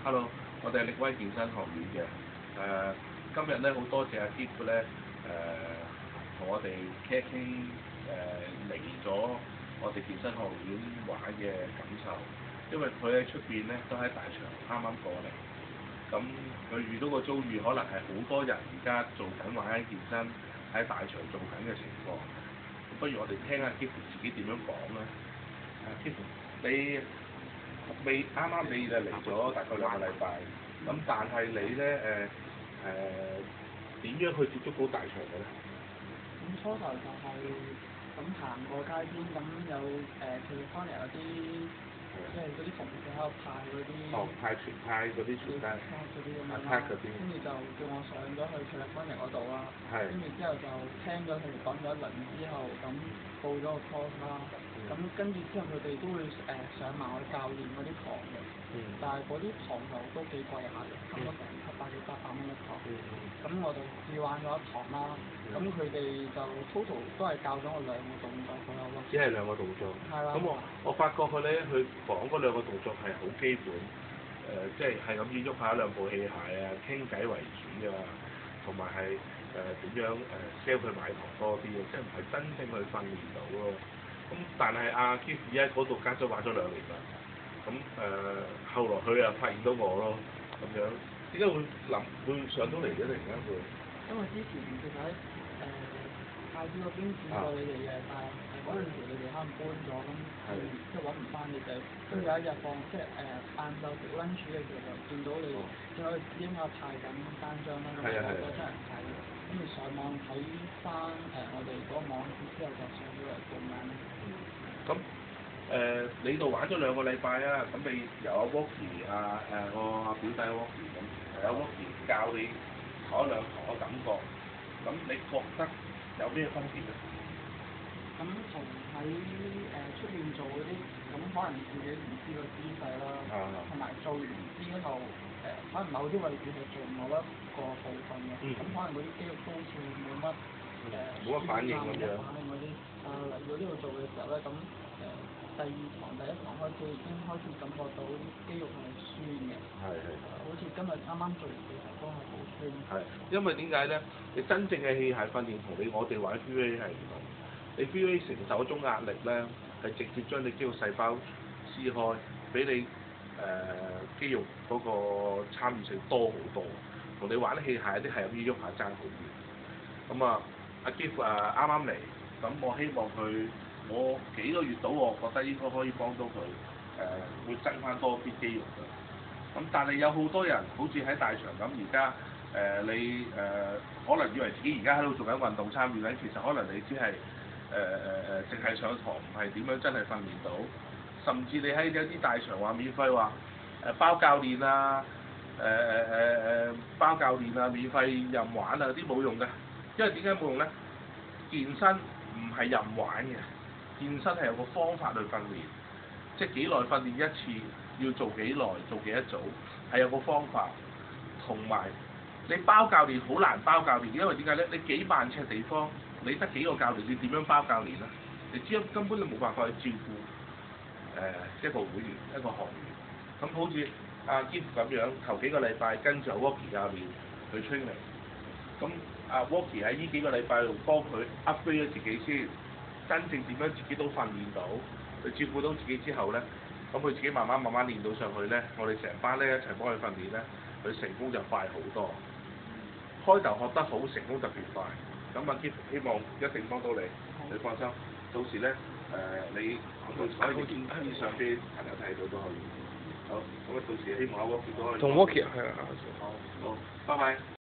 Hello，我哋係力威健身學院嘅。今日咧好多謝阿 Keith 咧同我哋傾嚟咗我哋健身學院玩嘅感受，因為佢喺出邊咧都喺大場啱啱過嚟，咁佢遇到個遭遇可能係好多人而家做緊玩緊健身喺大場做緊嘅情況。不如我哋聽下 Keith 自己點樣講啦。Keith，你啱你就嚟咗大概2個禮拜，咁但係你咧點樣去接觸到大場嘅咧？咁初頭就係咁行過街邊，咁有California有啲即係嗰啲同事喺度派嗰啲派嗰啲傳單，嗰啲咁樣啦，嗰啲，跟住就叫我上咗去California嗰度啦，跟住之後就聽咗佢哋講咗一輪之後，咁報咗個 course 啦，咁跟住之後佢哋都會上埋我教練嗰啲堂嘅，但係嗰啲堂就都幾貴下嘅，差唔多成700-800蚊一堂，咁我就試玩咗一堂啦，咁佢哋就 total 都係教咗我2個動作左右咯。只係2個動作。係啦。咁我發覺佢咧，佢講嗰2個動作係好基本，即係咁要喐下2部器械啊，傾偈為主㗎，同埋係點樣sell 佢買堂多啲嘅，即係唔係真正去訓練到咯。咁但係阿 Keith 喺嗰度加咗玩咗2年啦，咁後來佢又發現到我咯，咁樣點解會上到嚟嘅？突然間會？因為之前其實喺太子嗰邊見過你哋嘅，但係嗰陣時你哋可能搬咗，咁即係揾唔翻你哋。跟住有一日放即係晏晝食 lunch 嘅時候就見到你，見到你應該派緊單張啦，咁我真係唔睇，跟住上網睇翻我哋嗰個網址之後就上咗嚟報名。咁你度玩咗2個禮拜啊，咁你由阿 Walkie 我表弟 Walkie 咁，有 Walkie 教你嗰2堂嘅感覺，咁你覺得有咩分別咧？咁同喺出邊做嗰啲，咁可能自己唔知個姿勢啦，同埋做完之後可能某啲位置係做某一個部分嘅，咁可能嗰啲肌肉都好似冇乜反應咁樣。嗰啲，嚟到呢度做嘅時候咧，咁第1堂開始已經開始感覺到啲肌肉係酸嘅。好似今日啱啱做完嘅時候都係好酸。因為點解咧？你真正嘅器械訓練同我哋玩 VA 係唔同。你 VA 承受嗰種壓力咧，係直接將你肌肉細胞撕開，俾你肌肉嗰個參與性多好多。同你玩啲器械啲係咁要喐下爭好遠。咁阿 Keith 啱啱嚟，咁我希望我幾個月到，我覺得應該可以幫到佢會增翻多啲肌肉嘅。咁但係有好多人好似喺大場咁，而家你可能以為自己而家喺度做緊運動參與緊，其實可能你只係淨係上堂，唔係點樣真係訓練到。甚至你喺有啲大場話免費話包教練啊，包教練啊，免費任玩啊，啲冇用嘅。因為點解冇用咧？健身唔係任玩嘅，健身係有個方法去訓練，即係幾耐訓練一次，要做幾耐，做幾多組，係有個方法。同埋你包教練好難包教練，因為點解咧？你幾萬尺地方，你得幾個教練，你點樣包教練咧？你根本你冇辦法去照顧一個會員一個學員。咁好似阿 Keith 咁樣，頭幾個禮拜跟住 Walkie 教練去 training，咁阿 Walkie 喺呢幾個禮拜度幫佢 upgrade 咗自己先，真正點樣自己都訓練到，去照顧到自己之後咧，咁佢自己慢慢練到上去咧，我哋成班咧一齊幫佢訓練咧，佢成功就快好多。開頭學得好，成功特別快。咁阿 Keith 希望一定幫到你，你放心。到時咧你可以上俾朋友睇到都可以。好，咁到時希望阿 Walkie 都可以。同 Walkie 係啊。好，拜拜。